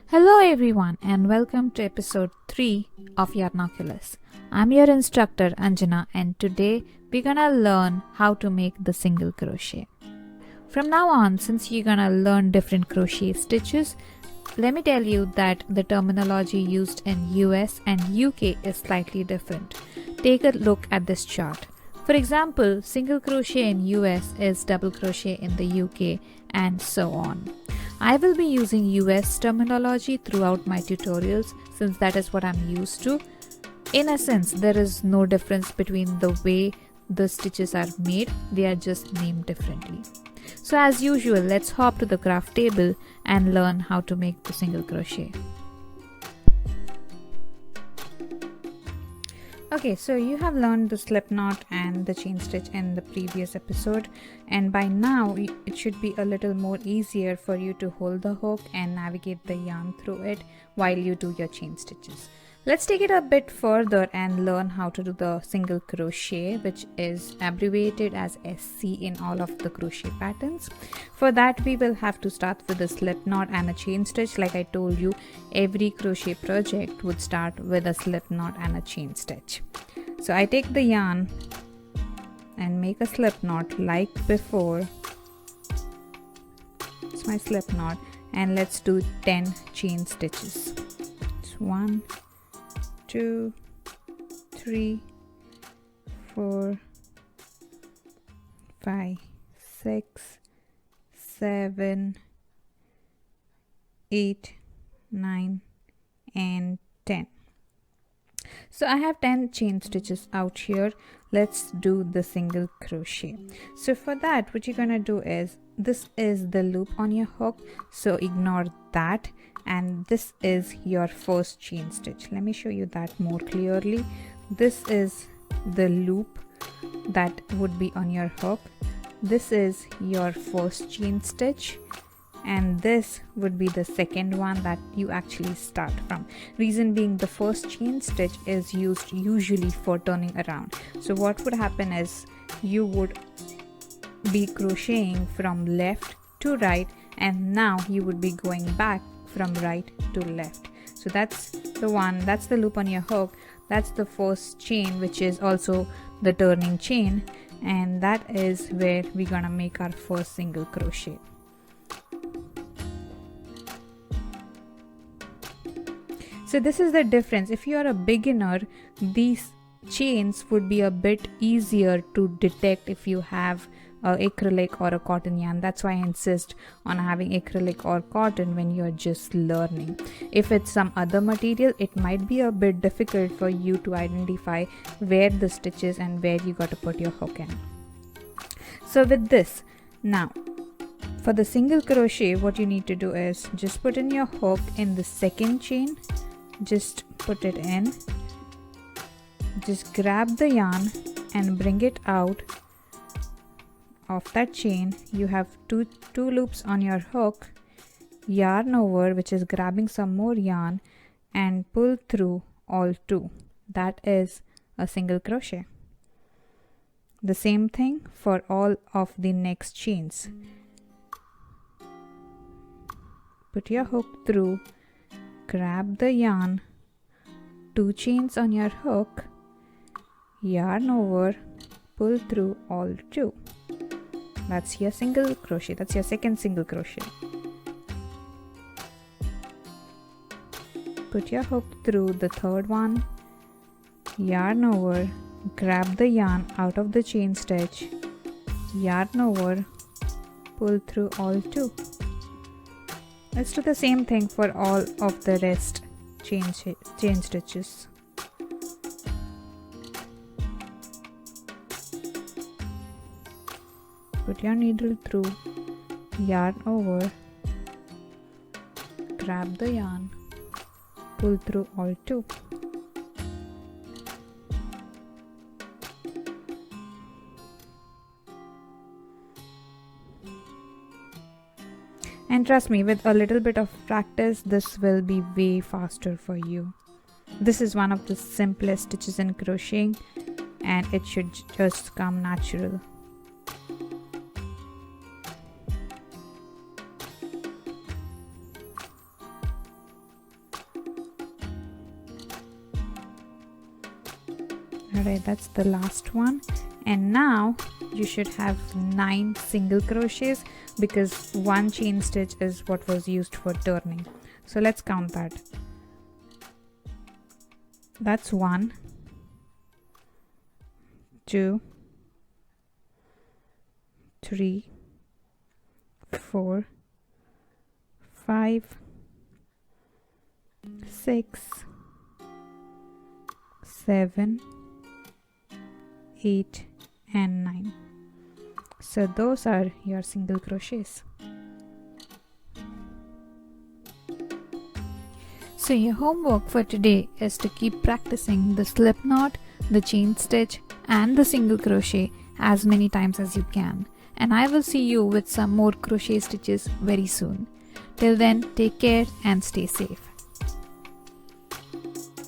Hello everyone and welcome to episode 3 of Yarnoculous. I'm your instructor Anjana and today we're gonna learn how to make the single crochet. From now on, since you're gonna learn different crochet stitches, let me tell you that the terminology used in US and UK is slightly different. Take a look at this chart. For example, single crochet in US is double crochet in the UK and so on. I will be using US terminology throughout my tutorials since that is what I'm used to. In a sense, there is no difference between the way the stitches are made, they are just named differently. So as usual, let's hop to the craft table and learn how to make the single crochet. Okay, so you have learned the slip knot and the chain stitch in the previous episode, and by now it should be a little more easier for you to hold the hook and navigate the yarn through it while you do your chain stitches. Let's take it a bit further and learn how to do the single crochet, which is abbreviated as SC in all of the crochet patterns. For that, we will have to start with a slip knot and a chain stitch. Like I told you, every crochet project would start with a slip knot and a chain stitch. So I take the yarn and make a slip knot like before. It's my slip knot, and let's do 10 chain stitches. It's 1, 2, 3, 4, 5, 6, 7, 8, 9, and 10. So I have 10 chain stitches out here. Let's do the single crochet. So for that, what you're gonna do is, this is the loop on your hook, so ignore that, and this is your first chain stitch. Let me show you that more clearly. This is the loop that would be on your hook. This is your first chain stitch, and this would be the second one that you actually start from. Reason being, the first chain stitch is used usually for turning around. So what would happen is, you would be crocheting from left to right, and now you would be going back from right to left. So that's the one, that's the loop on your hook. That's the first chain, which is also the turning chain, and that is where we're gonna make our first single crochet. So this is the difference. If you are a beginner, these chains would be a bit easier to detect if you have acrylic or a cotton yarn. That's why I insist on having acrylic or cotton when you're just learning. If it's some other material, it might be a bit difficult for you to identify where the stitch is and where you got to put your hook in. So with this, now for the single crochet, what you need to do is just put in your hook in the second chain. Just put it in, just grab the yarn and bring it out of that chain. You have two loops on your hook, yarn over, which is grabbing some more yarn, and pull through all 2. That is a single crochet. The same thing for all of the next chains. Put your hook through, grab the yarn, 2 chains on your hook, yarn over, pull through all 2. That's your single crochet. That's your second single crochet. Put your hook through the third one, yarn over, grab the yarn out of the chain stitch, yarn over, pull through all 2. Let's do the same thing for all of the rest chain stitches. Put your needle through, yarn over, grab the yarn, pull through all 2. And trust me, with a little bit of practice, this will be way faster for you. This is one of the simplest stitches in crocheting, and it should just come natural. Alright, that's the last one. And now you should have 9 single crochets because 1 chain stitch is what was used for turning. So let's count that. That's 1, 2, 3, 4, 5, 6, 7, 8 and 9. So those are your single crochets. So your homework for today is to keep practicing the slip knot, the chain stitch and the single crochet as many times as you can. And I will see you with some more crochet stitches very soon. Till then, take care and stay safe.